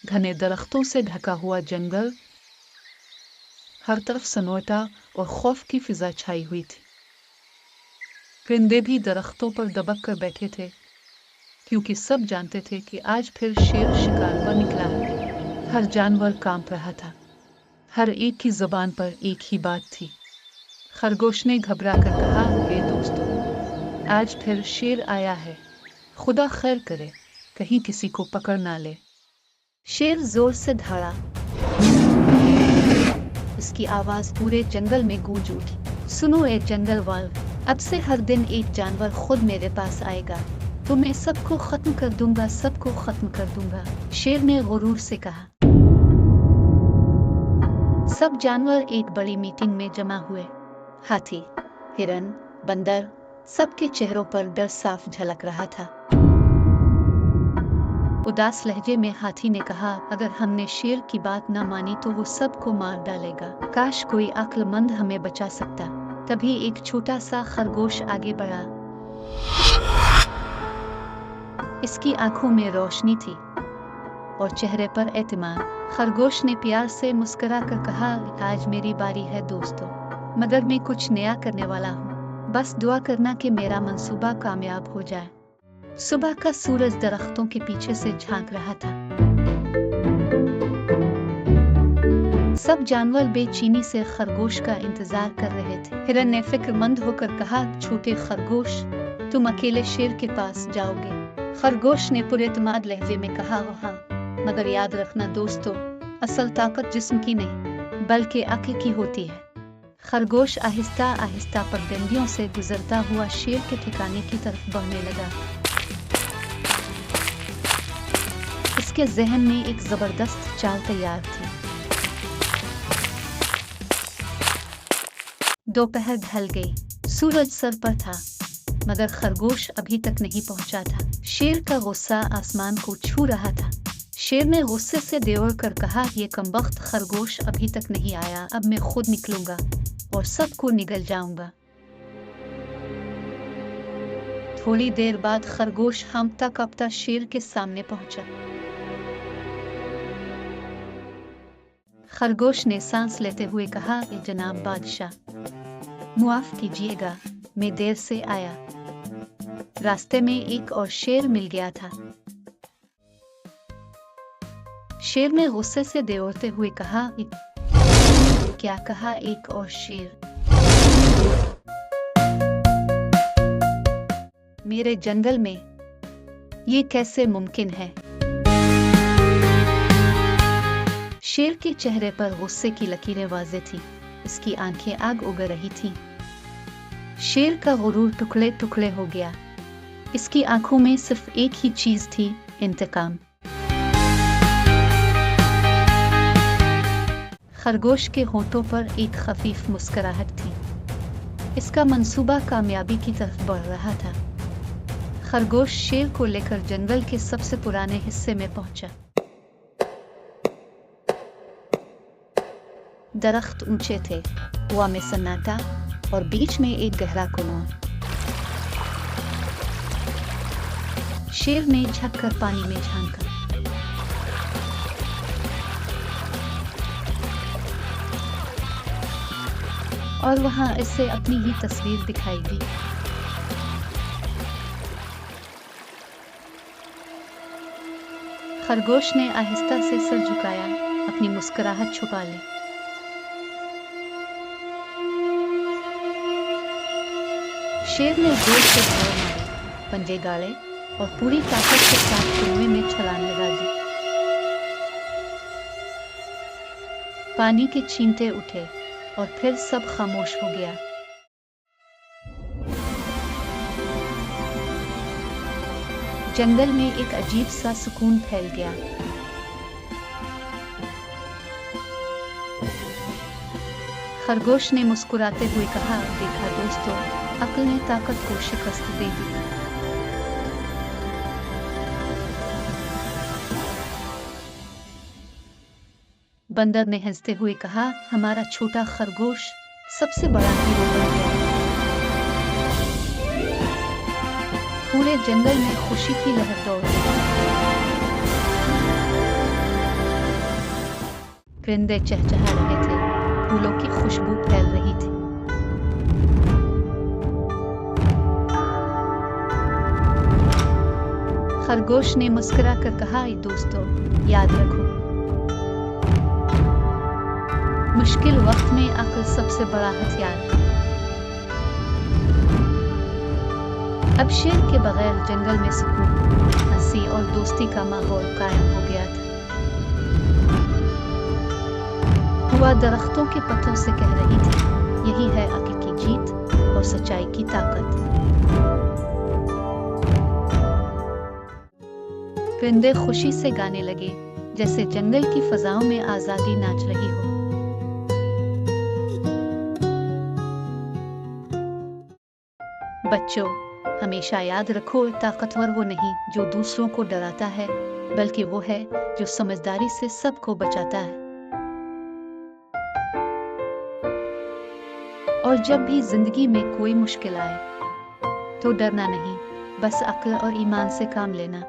घने दरख्तों से ढका हुआ जंगल, हर तरफ सन्नाटा और खौफ की फिजा छाई हुई थी। परिंदे भी दरख्तों पर दबक कर बैठे थे, क्योंकि सब जानते थे कि आज फिर शेर शिकार पर निकला है। हर जानवर कांप रहा था। हर एक की जुबान पर एक ही बात थी। खरगोश ने घबरा कर कहा, हे दोस्तों, आज फिर शेर आया है। खुदा खैर करे, कहीं किसी को पकड़ ना ले। शेर जोर से दहाड़ा। उसकी आवाज पूरे जंगल में गूंज उठी। सुनो ए जंगल वाल, अब से हर दिन एक जानवर खुद मेरे पास आएगा, तो मैं सबको खत्म कर दूंगा, सबको खत्म कर दूंगा। शेर ने गुरूर से कहा। सब जानवर एक बड़ी मीटिंग में जमा हुए। हाथी, हिरन, बंदर, सबके चेहरों पर डर साफ झलक रहा था। उदास लहजे में हाथी ने कहा, अगर हमने शेर की बात न मानी तो वो सबको मार डालेगा। काश कोई अक्लमंद हमें बचा सकता। तभी एक छोटा सा खरगोश आगे बढ़ा। इसकी आंखों में रोशनी थी और चेहरे पर एतमाद। खरगोश ने प्यार से मुस्कुरा कर कहा, आज मेरी बारी है दोस्तों, मगर मैं कुछ नया करने वाला हूँ। बस दुआ करना कि मेरा मंसूबा कामयाब हो जाए। सुबह का सूरज दरख्तों के पीछे से झांक रहा था। सब जानवर बेचैनी से खरगोश का इंतजार कर रहे थे। हिरन ने फिक्रमंद होकर कहा, छोटे खरगोश, तुम अकेले शेर के पास जाओगे? खरगोश ने पुरएतमाद लहजे में कहा, हाँ, मगर याद रखना दोस्तों, असल ताकत जिस्म की नहीं बल्कि अक्ल की होती है। खरगोश आहिस्ता आहिस्ता पगडंडियों से गुजरता हुआ शेर के ठिकाने की तरफ बढ़ने लगा। उसके जहन में एक जबरदस्त चाल तैयार थी। दोपहर ढल गई, सूरज सर पर था, मगर खरगोश अभी तक नहीं पहुंचा था। शेर का गुस्सा आसमान को छू रहा था। शेर ने गुस्से से देवर कर कहा, ये कमबख्त खरगोश अभी तक नहीं आया, अब मैं खुद निकलूंगा और सबको निगल जाऊंगा। थोड़ी देर बाद खरगोश हांफता कांपता शेर के सामने पहुंचा। खरगोश ने सांस लेते हुए कहा, जनाब बादशाह, मुआफ कीजिएगा, मैं देर से आया। रास्ते में एक और शेर मिल गया था। शेर ने गुस्से से देवरते हुए कहा, क्या कहा, एक और शेर? मेरे जंगल में ये कैसे मुमकिन है? शेर के चेहरे पर गुस्से की लकीरें वाज़ेह थी। इसकी आंखें आग उगल रही थीं। शेर का गुरूर टुकड़े टुकड़े हो गया। इसकी आंखों में सिर्फ एक ही चीज थी, इंतकाम। खरगोश के होठों पर एक खफीफ मुस्कुराहट थी। इसका मंसूबा कामयाबी की तरफ बढ़ रहा था। खरगोश शेर को लेकर जंगल के सबसे पुराने हिस्से में पहुंचा। दरख्त ऊंचे थे, हवा में सन्नाटा और बीच में एक गहरा कुआं। शेर ने झुककर पानी में झांका। और वहां इसे अपनी ही तस्वीर दिखाई दी। खरगोश ने आहिस्ता से सर झुकाया, अपनी मुस्कुराहट छुपा ली। शेर ने जोर से दौड़ मारी, पंजे गाड़े और पूरी ताकत के साथ कुएं में छलांग लगा दी। पानी के छींटे उठे और फिर सब खामोश हो गया। जंगल में एक अजीब सा सुकून फैल गया। खरगोश ने मुस्कुराते हुए कहा, देखा दोस्तों, अक्ल ने ताकत को शिकस्त दे दी। बंदर ने हंसते हुए कहा, हमारा छोटा खरगोश सबसे बड़ा हीरो बन गया। पूरे जंगल में खुशी की लहर दौड़ रही थी। परिंदे चहचहा रहे थे, फूलों की खुशबू फैल रही थी। खरगोश ने मुस्कुरा कर कहा, दोस्तों, याद रखो, मुश्किल वक्त में अक्ल सबसे बड़ा हथियार है। अब शेर के बगैर जंगल में सुकून, हंसी और दोस्ती का माहौल कायम हो गया था। हवा दरख्तों के पत्तों से कह रही थी, यही है अक्ल की जीत और सच्चाई की ताकत। परिंदे खुशी से गाने लगे, जैसे जंगल की फजाओं में आजादी नाच रही हो। बच्चों, हमेशा याद रखो, ताकतवर वो नहीं जो दूसरों को डराता है, बल्कि वो है जो समझदारी से सबको बचाता है। और जब भी जिंदगी में कोई मुश्किल आए, तो डरना नहीं, बस अक्ल और ईमान से काम लेना।